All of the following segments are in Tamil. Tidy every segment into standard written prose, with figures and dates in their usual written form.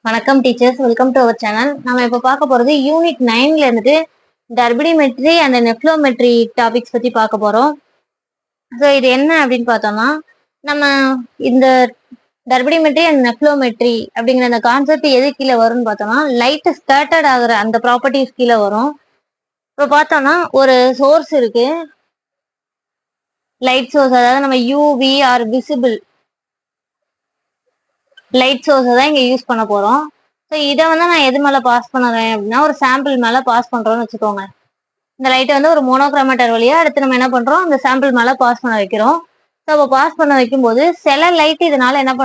வணக்கம் teachers, welcome to our channel. நம்ம இப்போ பார்க்க போறது யூனிட் 9ல இருந்துட்டு டர்பிடிமெட்ரி அண்ட் நெஃப்ளோமெட்ரி டாபிக்ஸ் பத்தி பார்க்க போறோம். ஸோ இது என்ன அப்படின்னு பார்த்தோம்னா, நம்ம இந்த டர்பிடிமெட்ரி அண்ட் நெஃப்ளோமெட்ரி அப்படிங்கிற அந்த கான்செப்ட் எது கீழே வரும்னு பார்த்தோம்னா, லைட் ஸ்கேட்டர்ட் ஆகுற அந்த ப்ராப்பர்ட்டிஸ் கீழே வரும். இப்போ பார்த்தோம்னா ஒரு சோர்ஸ் இருக்கு, லைட் சோர்ஸ், அதாவது நம்ம யூவி ஆர் விசிபிள் லைட் சோர்ஸை தான் இங்கே யூஸ் பண்ண போகிறோம். ஸோ இதை வந்து நான் எது மேலே பாஸ் பண்ணுறேன் அப்படின்னா, ஒரு சாம்பிள் மேலே பாஸ் பண்ணுறோன்னு வச்சுக்கோங்க. இந்த லைட்டை வந்து ஒரு மோனோக்ரோமேட்டர் வழியாக அடுத்து நம்ம என்ன பண்ணுறோம், அந்த சாம்பிள் மேலே பாஸ் பண்ண வைக்கிறோம். ஸோ அப்போ பாஸ் பண்ண வைக்கும்போது சில லைட் இதனால என்ன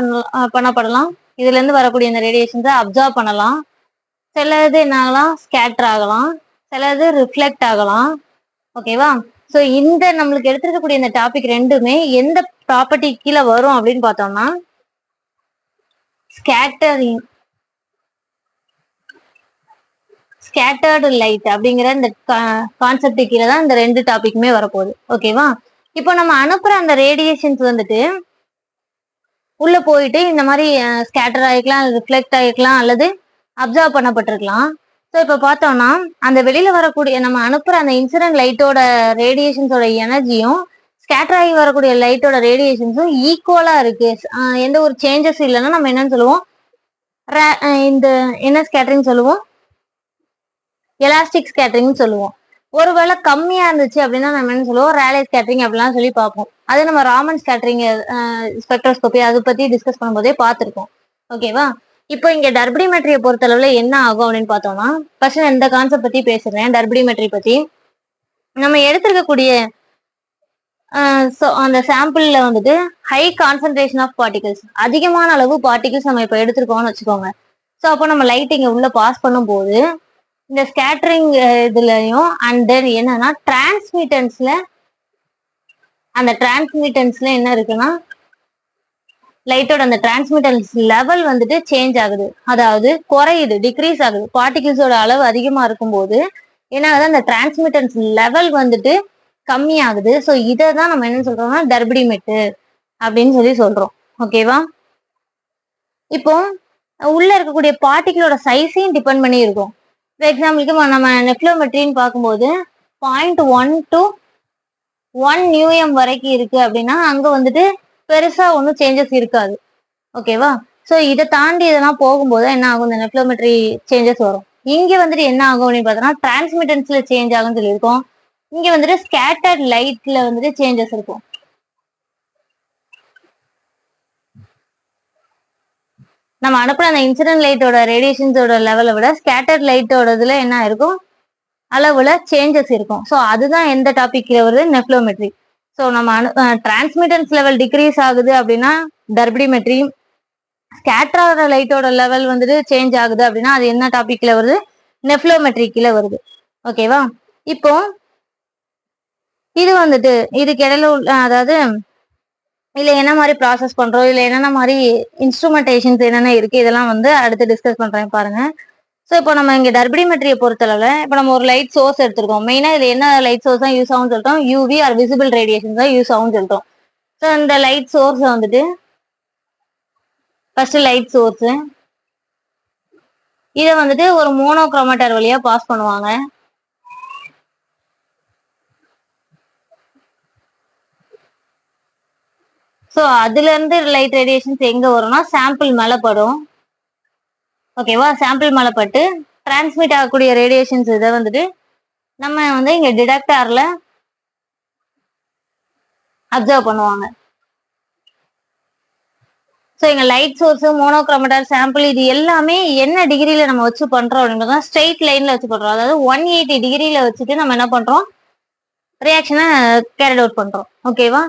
பண்ணப்படலாம், இதுலேருந்து வரக்கூடிய இந்த ரேடியேஷன்ஸை அப்சர்வ் பண்ணலாம். சிலது என்ன ஆகலாம், ஸ்கேட்டர் ஆகலாம், சிலது ரிஃப்ளெக்ட் ஆகலாம். ஓகேவா? ஸோ இந்த நம்மளுக்கு எடுத்துருக்கக்கூடிய இந்த டாபிக் ரெண்டுமே எந்த ப்ராப்பர்ட்டி கீழே வரும் அப்படின்னு பார்த்தோம்னா, ஸ்கேட்டர்டு லைட் அப்படிங்கிற இந்த கான்செப்ட் கீழே தான் இந்த ரெண்டு டாபிக்குமே வரப்போகுது. ஓகேவா? இப்போ நம்ம அனுப்புற அந்த ரேடியேஷன்ஸ் வந்துட்டு உள்ள போயிட்டு இந்த மாதிரி ஸ்கேட்டர் ஆகிக்கலாம், ரிஃப்ளெக்ட் ஆகிக்கலாம், அல்லது அப்சர்வ் பண்ணப்பட்டிருக்கலாம். ஸோ இப்போ பார்த்தோம்னா அந்த வெளியில வரக்கூடிய நம்ம அனுப்புற அந்த இன்சிடென்ட் லைட்டோட ரேடியேஷன்ஸோட எனர்ஜியும் ஸ்கேட்டர் ஆகி வரக்கூடிய லைட்டோட ரேடியேஷன்ஸும் ஈக்குவலா இருக்கு, எந்த ஒரு சேஞ்சஸ் இல்லைன்னா நம்ம என்னன்னு சொல்லுவோம், இந்த என்ன ஸ்கேட்டரிங் சொல்லுவோம், எலாஸ்டிக் ஸ்கேட்டரிங் சொல்லுவோம். ஒருவேளை கம்மியா இருந்துச்சு அப்படின்னா நம்ம என்ன சொல்லுவோம், ரேலே ஸ்கேட்டரிங் அப்படிலாம் சொல்லி பார்ப்போம். அது நம்ம ராமன் ஸ்கேட்டரிங் ஸ்பெக்ட்ரோஸ்கோபி அதை பத்தி டிஸ்கஸ் பண்ணும்போதே பார்த்துருக்கோம். ஓகேவா? இப்போ இங்க டர்பிடிமெட்ரியை பொறுத்தளவுல என்ன ஆகும் அப்படின்னு பார்த்தோம்னா, ஃபர்ஸ்ட் இந்த கான்செப்ட் பத்தி பேசுறேன். டர்பிடிமெட்ரி பத்தி நம்ம எடுத்திருக்கக்கூடிய அந்த சாம்பிள்ல வந்துட்டு ஹை கான்சென்ட்ரேஷன் ஆஃப் பார்ட்டிகல்ஸ், அதிகமான அளவு பார்ட்டிகல்ஸ் நம்ம இப்போ எடுத்திருக்கோம்னு வச்சுக்கோங்க. ஸோ அப்போ நம்ம லைட் இங்க உள்ள பாஸ் பண்ணும்போது இந்த ஸ்கேட்டரிங் இதுலயும் அண்ட் தென் என்னன்னா டிரான்ஸ்மிட்டன்ஸ்ல என்ன இருக்குன்னா, லைட்டோட அந்த டிரான்ஸ்மிட்டன்ஸ் லெவல் வந்துட்டு சேஞ்ச் ஆகுது, அதாவது குறையுது, டிக்ரீஸ் ஆகுது. பார்ட்டிகிள்ஸோட அளவு அதிகமா இருக்கும்போது என்ன ஆகுது, அந்த டிரான்ஸ்மிட்டன்ஸ் லெவல் வந்துட்டு கம்மியாகுது. ஸோ இதை தான் நம்ம என்ன சொல்றோம்னா டர்பிடிமெட்ரி அப்படின்னு சொல்லி சொல்றோம். ஓகேவா? இப்போ உள்ள இருக்கக்கூடிய பார்ட்டிகளோட சைஸையும் டிபெண்ட் பண்ணி இருக்கும். ஃபார் எக்ஸாம்பிளுக்கு நம்ம நெஃப்ளோமெட்ரின்னு பார்க்கும்போது 0.1 to 1 நியூஎம் வரைக்கும் இருக்கு அப்படின்னா அங்க வந்துட்டு பெருசா ஒன்றும் சேஞ்சஸ் இருக்காது. ஓகேவா? ஸோ இதை தாண்டி இதெல்லாம் போகும்போது என்ன ஆகும், இந்த நெஃப்ளோமெட்ரி சேஞ்சஸ் வரும். இங்க வந்துட்டு என்ன ஆகும் அப்படின்னு பார்த்தோம்னா டிரான்ஸ்மிட்டன்ஸ்ல சேஞ்ச் ஆகும்னு சொல்லியிருக்கோம். இங்க வந்துட்டு ஸ்கேட்டர்ட் லைட்ல வந்துட்டு சேஞ்சஸ் இருக்கும். நம்ம அனுப்புற அந்த இன்சிடென்ட் லைட்டோட ரேடியேஷன்ஸோட லெவலை விட ஸ்கேட்டர்ட் லைட்டோட இதுல என்ன இருக்கும், அளவுல சேஞ்சஸ் இருக்கும். ஸோ அதுதான் எந்த டாபிக் வருது, நெஃப்ளோமெட்ரி. ஸோ நம்ம டிரான்ஸ்மிட்டன்ஸ் லெவல் டிக்ரீஸ் ஆகுது அப்படின்னா டர்பிடிமெட்ரி, ஸ்கேட்டர் ஆகிற லைட்டோட லெவல் வந்துட்டு சேஞ்ச் ஆகுது அப்படின்னா அது என்ன டாபிக்ல வருது, நெஃப்ளோமெட்ரி கீழே வருது. ஓகேவா? இப்போ இது வந்துட்டு இதுக்கு இடையில அதாவது இல்லை என்ன மாதிரி ப்ராசஸ் பண்றோம், இல்லை என்னென்ன மாதிரி இன்ஸ்ட்ருமெண்டேஷன்ஸ் என்னென்ன இருக்கு, இதெல்லாம் வந்து அடுத்து டிஸ்கஸ் பண்றேன் பாருங்க. ஸோ இப்போ நம்ம இங்கே டர்பிடிமெட்ரியை பொறுத்தளவுல இப்போ நம்ம ஒரு லைட் சோர்ஸ் எடுத்திருக்கோம். மெயினாக இதில் என்ன லைட் சோர்ஸ் தான் யூஸ் ஆகும்னு சொல்லிட்டோம், யூவி ஆர் விசிபிள் ரேடியேஷன் தான் யூஸ் ஆகும்னு சொல்லிட்டோம். ஸோ இந்த லைட் சோர்ஸ் வந்துட்டு ஃபர்ஸ்ட் லைட் சோர்ஸ் இதை வந்துட்டு ஒரு மோனோக்ரோமேட்டர் வழியா பாஸ் பண்ணுவாங்க. ஸோ அதுல இருந்து லைட் ரேடியேஷன்ஸ் எங்க வரும்னா சாம்பிள் மேல படும். ஓகேவா? சாம்பிள் மேல பட்டு டிரான்ஸ்மிட் ஆகக்கூடிய ரேடியேஷன்ஸ் இதை வந்துட்டு நம்ம வந்து இங்க டிடெக்டார்ல அப்சர்வ் பண்ணுவாங்க. ஸோ இங்க லைட் சோர்ஸ், மோனோக்ரோமேட்டர், சாம்பிள் இது எல்லாமே என்ன டிகிரியில நம்ம வச்சு பண்றோம் அப்படின்றத ஸ்ட்ரெயிட் லைன்ல வச்சு பண்றோம். அதாவது 180 டிகிரியில வச்சுட்டு நம்ம என்ன பண்றோம், ரியாக்ஷனை கேரிட் அவுட் பண்றோம். ஓகேவா?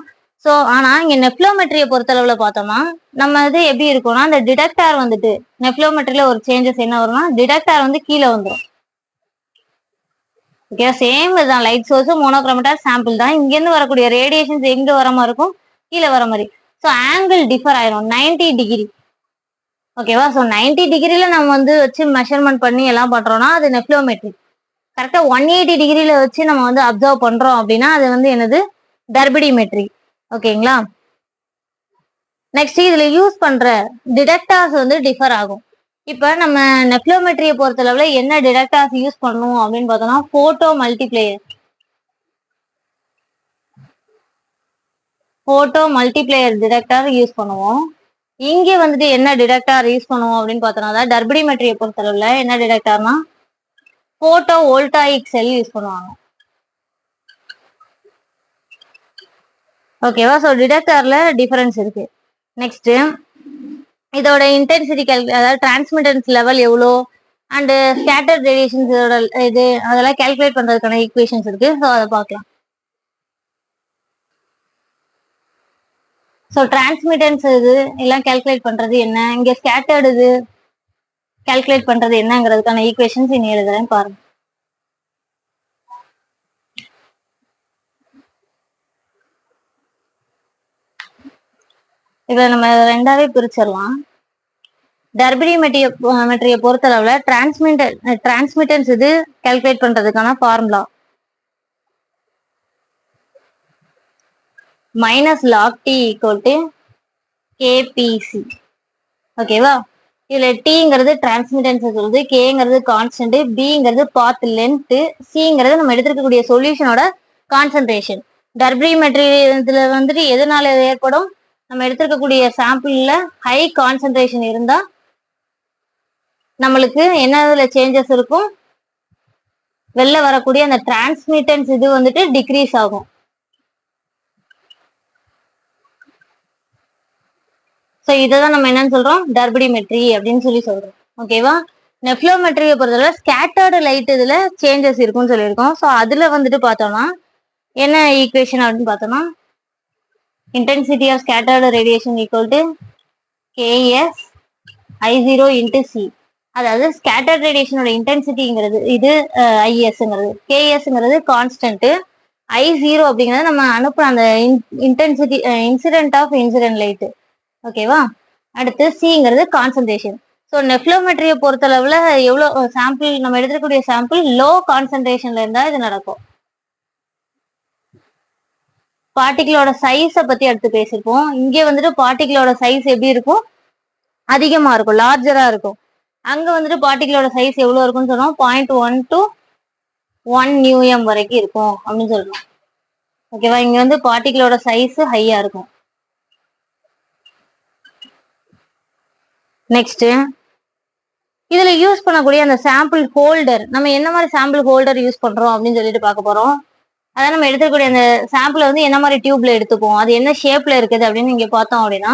ஸோ ஆனா இங்க நெஃப்ளோமெட்ரியை பொறுத்தளவுல பார்த்தோம்னா நம்ம இது எப்படி இருக்கும்னா, அந்த டிடெக்டார் வந்துட்டு நெஃப்ளோமெட்ரியில ஒரு சேஞ்சஸ் என்ன வரும்னா, டிடெக்டார் வந்து கீழே வந்துடும். ஓகே, சேம் இதுதான், லைட் சோர்ஸ், மோனோக்ரோமேட்டர், சாம்பிள் தான். இங்கேருந்து வரக்கூடிய ரேடியேஷன்ஸ் எங்க வர மாதிரி இருக்கும், கீழே வர மாதிரி. ஸோ ஆங்கிள் டிஃபர் ஆயிரும் 90 டிகிரி. ஓகேவா? ஸோ 90 டிகிரியில நம்ம வந்து வச்சு மெஷர்மெண்ட் பண்ணி எல்லாம் பண்றோம்னா அது நெஃப்ளோமெட்ரி. கரெக்டா 180 டிகிரியில வச்சு நம்ம வந்து அப்சர்வ் பண்றோம் அப்படின்னா அது வந்து என்னது, டர்பிடிமெட்ரி. ஓகேங்களா? நெக்ஸ்ட் இதுல யூஸ் பண்ற டிடெக்டார்ஸ் வந்து டிஃபர் ஆகும். இப்ப நம்ம நெஃப்ளோமெட்ரியை பொறுத்தளவுல என்ன டிடெக்டர்ஸ் யூஸ் பண்ணணும் அப்படின்னு பார்த்தோம்னா போட்டோ மல்டிப்ளேயர் டிடெக்டர் யூஸ் பண்ணுவோம். இங்க வந்துட்டு என்ன டிடெக்டர் யூஸ் பண்ணுவோம் அப்படின்னு பார்த்தோம்னா டர்பிடிமெட்ரியை பொறுத்தளவுல என்ன டிடெக்டர்னா போட்டோ வோல்டாயிக் செல் யூஸ் பண்ணுவாங்க. ஓகேவா? ஸோ டிடெக்டர்ல டிஃபரன்ஸ் இருக்கு. நெக்ஸ்ட் இதோட இன்டென்சிட்டி அதாவது டிரான்ஸ்மிட்டன்ஸ் லெவல் எவ்வளோ அண்ட் ஸ்கேட்டர்ட் ரேடியேஷன்ஸ் இதோட இது அதெல்லாம் கால்குலேட் பண்றதுக்கான ஈக்குவேஷன்ஸ் இருக்கு. ஸோ அதை பார்க்கலாம். ஸோ டிரான்ஸ்மிட்டன்ஸ் இது எல்லாம் கால்குலேட் பண்றது என்ன, இங்க ஸ்கேட்டர்டு இது கால்குலேட் பண்றது என்னங்கிறதுக்கான ஈக்குவேஷன்ஸ் இனி எழுதுறேன் பாருங்க. இதை நம்ம ரெண்டாவே பிரிச்சிடலாம். டர்பிடிமெட்ரியை பொறுத்தளவுல டிரான்ஸ்மிட்டன்ஸ் இது கால்குலேட் பண்றதுக்கான ஃபார்முலா -log t = kpc. ஓகேவா? இதுல tங்கிறது டிரான்ஸ்மிட்டன்ஸ் சொல்லுது, kங்கிறது கான்ஸ்டன்ட், bங்கிறது பாத் லென்த், cங்கிறது நம்ம எடுத்துக்கக்கூடிய சொல்யூஷனோட கான்சன்ட்ரேஷன். டர்பிடிமெட்ரி இதுல வந்துட்டு எதனால ஏற்படும், நம்ம எடுத்துக்கக்கூடிய சாம்பிள்ல ஹை கான்சன்ட்ரேஷன் இருந்தா நம்மளுக்கு என்ன சேஞ்சஸ் இருக்கும், வெளில வரக்கூடிய அந்த டிரான்ஸ்மிட்டன்ஸ் இது வந்துட்டு டிக்ரீஸ் ஆகும். ஸோ இதைதான் நம்ம என்னன்னு சொல்றோம், டர்பிடிமெட்ரி அப்படின்னு சொல்றோம். ஓகேவா? நெஃப்ளோமெட்ரியை பொறுத்தவரை ஸ்கேட்டர்டு லைட் இதுல சேஞ்சஸ் இருக்கும்னு சொல்லியிருக்கோம். ஸோ அதுல வந்துட்டு பார்த்தோம்னா என்ன ஈக்குவேஷன் அப்படின்னு பார்த்தோம்னா intensity of scattered radiation = KS I0 × C. அதாவது ஸ்கேட்டர்ட் ரேடியேஷனோட இன்டென்சிட்டிங்கிறது இது ISங்கிறது, KSங்கிறது கான்ஸ்டன்ட், I0 அப்படிங்கிறது நம்ம அனுப்புற அந்த intensity incident of incident light. ஓகேவா? அடுத்து சிங்கிறது கான்சன்ட்ரேஷன். ஸோ நெஃப்ளோமெட்ரியை பொறுத்தளவுல எவ்வளோ சாம்பிள் நம்ம எடுத்துக்கூடிய சாம்பிள் லோ கான்சன்ட்ரேஷன்ல இருந்தா இது நடக்கும். பார்ட்டிகளோட சைஸை பத்தி அடுத்து பேசியிருப்போம். இங்கே வந்துட்டு பார்ட்டிகளோட சைஸ் எப்படி இருக்கும், அதிகமா இருக்கும், லார்ஜரா இருக்கும். அங்க வந்துட்டு பார்ட்டிகளோட சைஸ் எவ்வளவு இருக்கும்னு சொன்னோம், 0.1 to 1 νm வரைக்கும் இருக்கும் அப்படின்னு சொல்றோம். ஓகேவா? இங்க வந்து பார்ட்டிகளோட சைஸ் ஹையா இருக்கும். நெக்ஸ்ட் இதுல யூஸ் பண்ணக்கூடிய அந்த சாம்பிள் ஹோல்டர், நம்ம என்ன மாதிரி சாம்பிள் ஹோல்டர் யூஸ் பண்றோம் அப்படின்னு சொல்லிட்டு பார்க்க போறோம். அதான் நம்ம எடுத்துக்கூடிய அந்த சாம்பிளை வந்து என்ன மாதிரி டியூப்ல எடுத்துப்போம், அது என்ன ஷேப்ல இருக்குது அப்படின்னு இங்க பார்த்தோம் அப்படின்னா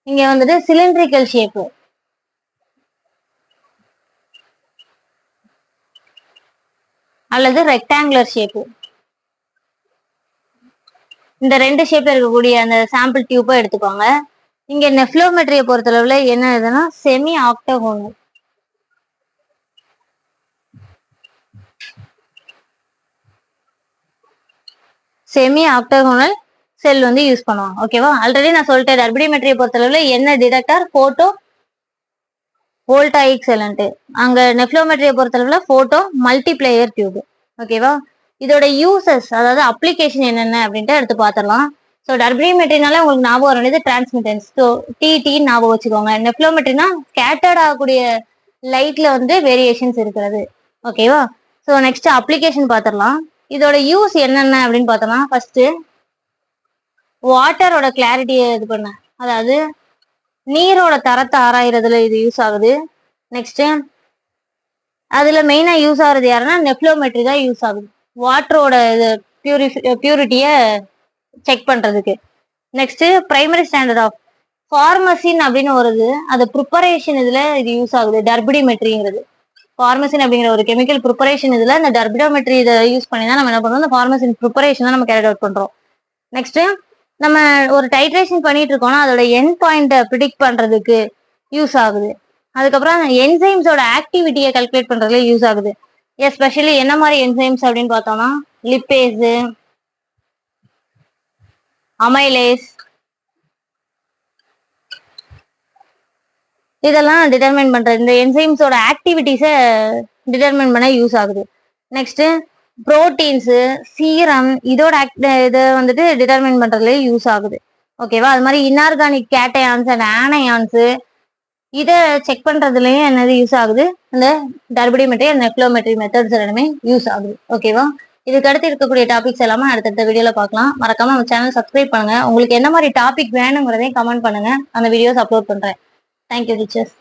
இங்க வந்துட்டு சிலிண்ட்ரிக்கல் ஷேப்பு அல்லது ரெக்டாங்குலர் ஷேப்பு, இந்த ரெண்டு ஷேப்ல இருக்கக்கூடிய அந்த சாம்பிள் டியூப்பை எடுத்துப்பாங்க. இங்க நெஃப்ளோமெட்ரியை பொறுத்தளவுல என்ன இதுன்னா செமி ஆக்டகோனல். செல் வந்து யூஸ் பண்ணுவாங்க. ஓகேவா? ஆல்ரெடி நான் சொல்லிட்டேன் டர்பிடிமெட்ரியை பொறுத்தளவுல என்ன டிடெக்டர், போட்டோ வோல்டாயிக் செல்ன்ட்டு. அங்க நெஃப்ளோமெட்ரியை பொறுத்தளவுல போட்டோ மல்டிப்ளேயர் டியூப். ஓகேவா? இதோட யூசஸ் அதாவது அப்ளிகேஷன் என்னென்ன அப்படின்ட்டு எடுத்து பார்த்துடலாம். ஸோ டர்பிடிமெட்ரினால உங்களுக்கு ஞாபகம் வர வேண்டியது டிரான்ஸ்மிட்டன்ஸ், ஸோ டி ஞாபகம் வச்சுக்கோங்க. நெஃப்ளோமெட்ரினா ஸ்கேட்டர்ட் ஆகக்கூடிய லைட்ல வந்து வேரியேஷன்ஸ் இருக்கிறது. ஓகேவா? ஸோ நெக்ஸ்ட் அப்ளிகேஷன் பார்த்துடலாம். இதோட யூஸ் என்னென்ன அப்படின்னு பார்த்தோம்னா ஃபர்ஸ்ட் வாட்டரோட கிளாரிட்டியை இது பண்ண, அதாவது நீரோட தரத்தை ஆராயறதுல இது யூஸ் ஆகுது. நெக்ஸ்ட் அதுல மெயினா யூஸ் ஆகுறது யாருன்னா நெஃப்ளோமெட்ரி தான் யூஸ் ஆகுது, வாட்டரோட இது பியூரிட்டிய செக் பண்றதுக்கு. நெக்ஸ்ட் பிரைமரி ஸ்டாண்டர்ட் ஆஃப் ஃபார்மசின் அப்படின்னு வருது, அது ப்ரிப்பரேஷன் இதுல இது யூஸ் ஆகுது. டர்பிடிமெட்ரிங்கிறது ஃபார்மசின் அப்படிங்கிற ஒரு கெமிக்கல் ப்ரிப்பரேஷன் இதுல இந்த டர்பிடோமெட்ரி இதை யூஸ் பண்ணி தான் நம்ம என்ன பண்றோம், இந்த ஃபார்மசின் ப்ரிப்பரேஷன் தான் நம்ம கேரி அவுட் பண்றோம். நெக்ஸ்ட் நம்ம ஒரு டைட்ரேஷன் பண்ணிட்டு இருக்கோம்னா அதோட எண்ட் பாயிண்ட்டை ப்ரிடிக்ட் பண்றதுக்கு யூஸ் ஆகுது. அதுக்கப்புறம் என்சைம்ஸோட ஆக்டிவிட்டியை கால்குலேட் பண்றதுல யூஸ் ஆகுது. எஸ்பெஷலி என்ன மாதிரி என்சைம்ஸ் அப்படின்னு பார்த்தோம்னா லிப்பேஸ், அமைலேஸ், இதெல்லாம் டிட்டர்மைன் பண்றது, இந்த என்சைம்ஸோட ஆக்டிவிட்டிஸை டிட்டர்மைன் பண்ண யூஸ் ஆகுது. நெக்ஸ்ட் புரோட்டீன்ஸு, சீரம், இதோட இதை வந்துட்டு டிட்டர்மைன் பண்றதுல யூஸ் ஆகுது. ஓகேவா? அது மாதிரி இன்ஆர்கானிக் கேட்டயான்ஸ் அண்ட் ஆனயான்ஸு, இதை செக் பண்றதுலயும் என்னது யூஸ் ஆகுது, இந்த டர்பிடிமெட்ரி அண்ட் நெஃப்ளோமெட்ரி மெத்தட்ஸ் எல்லாமே யூஸ் ஆகுது. ஓகேவா? இதுக்கு அடுத்து இருக்கக்கூடிய டாபிக்ஸ் எல்லாமே அடுத்தடுத்த வீடியோல பார்க்கலாம். மறக்காம நம்ம சேனல் சப்ஸ்கிரைப் பண்ணுங்க. உங்களுக்கு என்ன மாதிரி டாபிக் வேணுங்கிறதையும் கமெண்ட் பண்ணுங்க, அந்த வீடியோஸ் அப்லோட் பண்றேன். Thank you teachers.